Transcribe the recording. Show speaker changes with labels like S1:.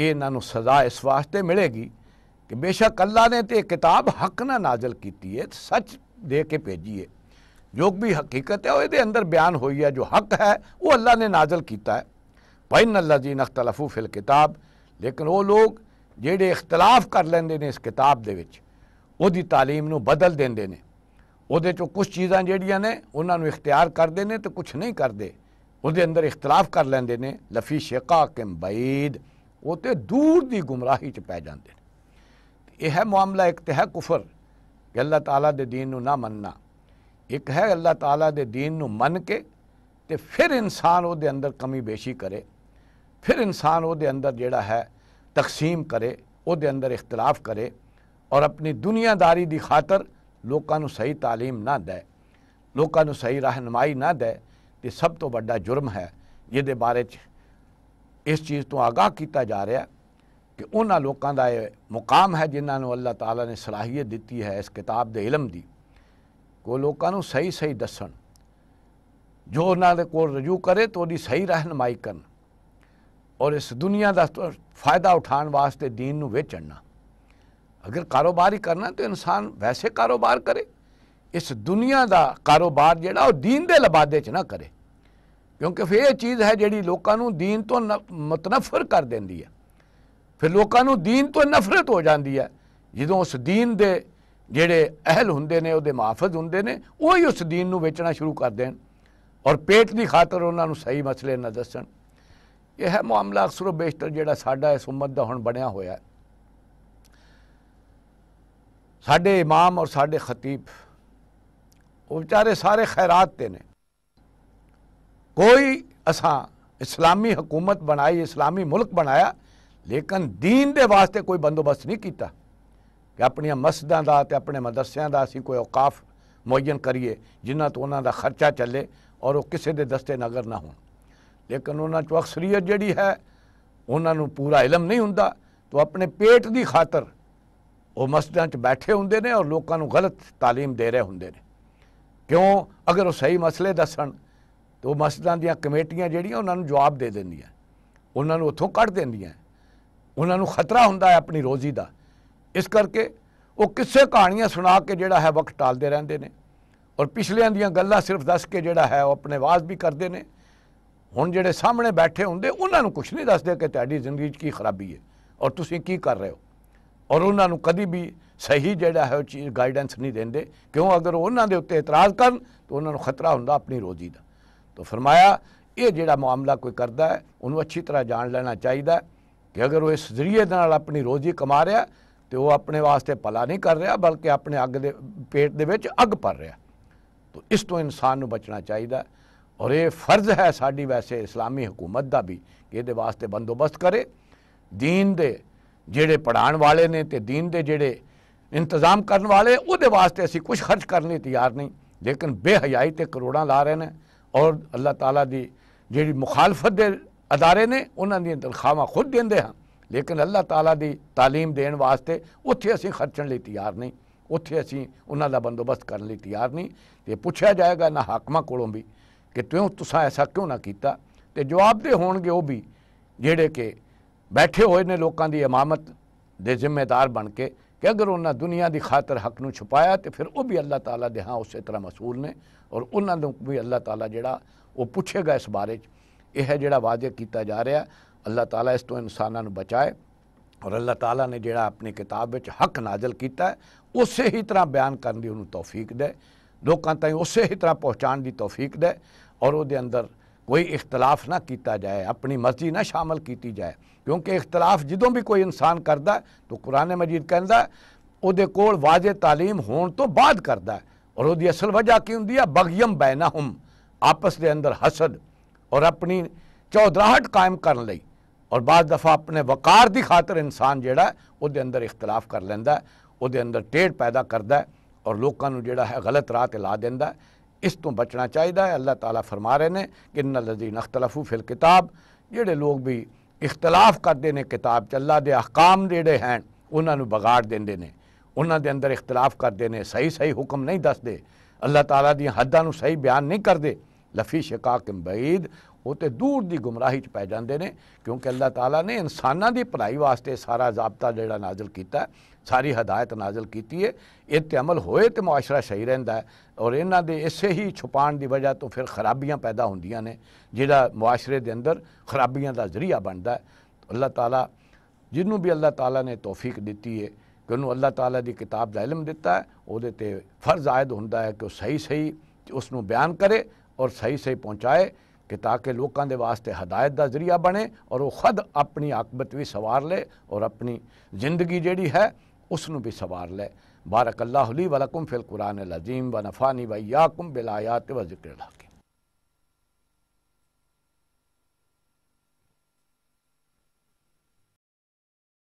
S1: ये इन्हों सज़ा इस वास्ते मिलेगी कि बेशक अल्लाह ने तो किताब हक ना नाजल की है, सच दे के भेजी है। जो भी हकीकत है वो अंदर बयान हुई है, जो हक है वो अल्लाह ने नाजल किया है। वइन अल्लज़ीना इख्तलफ़ू फिल किताब, लेकिन वो लोग जेड़े इख्तलाफ कर लेंदे ने इस किताब दे विच ओदी तालीम नूं बदल देंदे ने, उहदे चों कुछ चीज़ां जेड़ियां ने उन्हां नूं इख्तियार करदे ने तो कुछ नहीं करदे, उहदे अंदर इख्तलाफ कर लेंदे ने। लफ़ी शिक़ाक़िन बईद, वो तो दूर दी गुमराही च पै जांदे ने। यह है मामला, एक तो है कुफर कि अल्लाह ताला दे दीन नूं ना मनना, एक है अल्लाह ताला दे दीन नूं मन के ते फिर इंसान उहदे अंदर कमी बेशी करे, फिर इंसान उहदे अंदर जेड़ा है तकसीम करे, उहदे अंदर इख्तलाफ करे और अपनी दुनियादारी दी खातर लोकां नूं सही तालीम ना दे, लोकां नूं सही रहनुमाई ना दे, ते सब तो बड़ा जुर्म है जिहदे बारे च इस चीज़ तो आगाह किया जा रहा कि उन्हां लोकां दा ये मुकाम है जिन्हां नूं अल्लाह ताला ने सलाहियत दिती है इस किताब दे इलम दी, को लोकां नूं सही सही दसन, जो उन्हां दे कोल रजू करे तो उहदी सही रहनुमाई करन और इस दुनिया का फ़ायदा उठाने वास्ते दीन नूं वेचना। अगर कारोबार ही करना तो इंसान वैसे कारोबार करे, इस दुनिया का कारोबार जिहड़ा वो दीन दे लबादे च ना करे, क्योंकि फिर ये चीज़ है जिहड़ी लोकां नूं दीन तो मुतनफर कर देंदी है। फिर लोकां नूं दीन तो नफरत हो जाती है जदों उस दीन दे जिहड़े अहल हुंदे ने, उहदे मुहाफिज हुंदे ने, वही उस दीन नूं वेचना शुरू कर देन और पेट की खातर उन्हां नूं सही मसले न दसन। यह है मामला अक्सर बेशतर जिहड़ा साडा इस उम्मत दा हुण बनिया होया है। साडे इमाम और साडे खतीब वो बेचारे सारे खैरात ते ने, कोई असां इस्लामी हुकूमत बनाई, इस्लामी मुल्क बनाया, लेकिन दीन दे वास्ते कोई बंदोबस्त नहीं किया कि अपनियां मस्जिदां दा ते अपने मदरसियां दा असीं कोई औकाफ मुअय्यन करिए जिन्हां तो उन्हां दा खर्चा चले और वो किसी दे दस्ते नगर ना होण। लेकिन उन्हां चों अक्सरीयत जिहड़ी है उन्हां नूं पूरा इलम नहीं हुंदा, तो अपने पेट की खातर वो मस्जिदां च बैठे हुंदे ने और लोकां नूं गलत तालीम दे रहे हुंदे ने। क्यों? अगर वो सही मसले दसन तो मस्जिदां दीयां कमेटियां जिहड़ियां उन्हां नूं जवाब दे देंदियां, उन्हां नूं उत्थों कढ देंदियां, उन्हां नूं खतरा हुंदा है अपनी रोज़ी दा। इस करके वो किस्से कहानियां सुना के जिहड़ा है वक्त टालदे रहिंदे ने और पिछलियां दीयां गल्लां सिर्फ दस के जिहड़ा है वो अपने वाज भी करदे ने। हुण जिहड़े सामने बैठे हुंदे उन्हां नूं कुछ नहीं दसदे कि तुहाडी जिंदगी च की खराबी है और तुसीं की कर रहे हो, और उन्हां नूं कदी भी सही जिहड़ा है वो चीज़ गाइडेंस नहीं देंदे। क्यों? अगर उन्हां दे उत्ते इतराज़ करन तो उन्हां नूं खतरा हुंदा अपनी रोज़ी दा। तो फरमाया ये जिहड़ा मामला कोई करदा है उन्होंने अच्छी तरह जान लेना चाहिए कि अगर वो इस जरिए नाल अपनी रोज़ी कमा रहा तो वह अपने वास्ते भला नहीं कर रहा बल्कि अपने अग दे पेट दे विच अग भर रहा। तो इस तो इंसान नूं बचना चाहिए और ये फ़र्ज़ है साडी वैसे इस्लामी हुकूमत का भी कि इहदे वास्ते बंदोबस्त करे। दीन दे जिहड़े पढ़ाण वाले ने ते दीन दे जिहड़े इंतज़ाम करन वाले उहदे वास्ते असीं कुछ खर्च करने तैयार नहीं, लेकिन बेहयाई ते करोड़ां ला रहे हैं और अल्लाह ताला दी जिहड़ी मुखालफत दे अदारे ने उन्हां दी तनख्वाहां खुद देंदे हैं, लेकिन अल्लाह ताला दी तालीम देण वास्ते उत्थे असीं खर्चण लई तैयार नहीं, उत्थे असीं उन्हां दा बंदोबस्त करन लई तैयार नहीं। ते पुछया जाएगा ना हाकमां कोलों भी कि क्यों तुसां ऐसा क्यों ना कीता, ते जवाब दे होणगे वो भी जिहड़े कि बैठे हुए ने लोकां दी इमामत दे जिम्मेदार बन के कि अगर उन्हां दुनिया की खातर हक नूं छुपाया तो फिर वो भी अल्लाह ताला दे हाँ उस तरह मसूल ने और उन्हां नूं भी अल्लाह ताला जिहड़ा वो पुछेगा इस बारे च। यह जिहड़ा वादे किया जा रहा अल्लाह ताला इस तो इंसानां नूं बचाए और अल्लाह ताला ने जिहड़ा अपनी किताब विच हक नाजल किया है उस ही तरह बयान करने की उन्होंने तौफीक दे, लोकां ताईं उस ही तरह पहुँचाने की तौफीक दे और उहदे अंदर कोई इख्तलाफ ना किया जाए, अपनी मर्जी ना शामिल की जाए। क्योंकि इख्तलाफ जदों भी कोई इंसान करता है तो कुरान मजीद कहता है उहदे कोल वाज़े तालीम होने तो बाद करता है और उहदी असल वजह की हुंदी है बग़यम बैनहुम, आपस के अंदर हसद और अपनी चौधराहट कायम करने लई और बाद दफ़ा अपने वकार की खातर इंसान जिहड़ा है उहदे अंदर इख्तलाफ कर लैंदा है, उहदे अंदर टेढ़ पैदा करता है और लोकां नूं जिहड़ा है गलत राह ते ला देंदा है। इस तो बचना चाहिए। अल्लाह ताला फरमा रहे हैं कि इन्नल्लज़ीना इख्तलफ़ू फिल किताब, जिहड़े लोग भी इख्तलाफ करते हैं किताब च अल्लाह दे अहकाम जिहड़े हैं उन्हां नूं बगाड़ देंदे ने, उन्हां दे अंदर इख्तलाफ करते हैं, सही सही हुक्म नहीं दसदे, अल्लाह ताला दी हद्दां नूं सही बयान नहीं करते, लफ़ी शिक़ाक़िन बईद, वो तो दूर की गुमराही च पै जाते हैं, क्योंकि अल्लाह ताला ने इंसानों की भलाई वास्ते सारा ज़ाब्ता जिहड़ा नाज़िल किया, सारी हदायत नाज़िल की है। इस ते अमल होए तो मुआशरा सही रहिंदा है, और इन्हां दे इसे ही छुपाण की वजह तो फिर खराबियां पैदा होंदियां ने, जिहड़ा मुआशरे के अंदर खराबियां का जरिया बनता है। अल्लाह ताला जिन्हों भी अल्लाह ताला ने तौफीक दी है कि उन्होंने अल्लाह ताला की किताब का इल्म दिता है, उहदे ते फर्ज आयद होंदा है कि सही सही उसनू बयान करे और सही सही पहुँचाए, कि ताकि लोगों के वास्ते हदायत का जरिया बने और वो खुद अपनी आकबत भी सवार ले और अपनी ज़िंदगी जिहड़ी है उसनू भी सवार ले। बारक अल्लाहु ली व लकुम फिल कुरानिल अज़ीम व नफ़ानी व इय्याकुम बिल आयाति व ज़िक्रिल हकीम।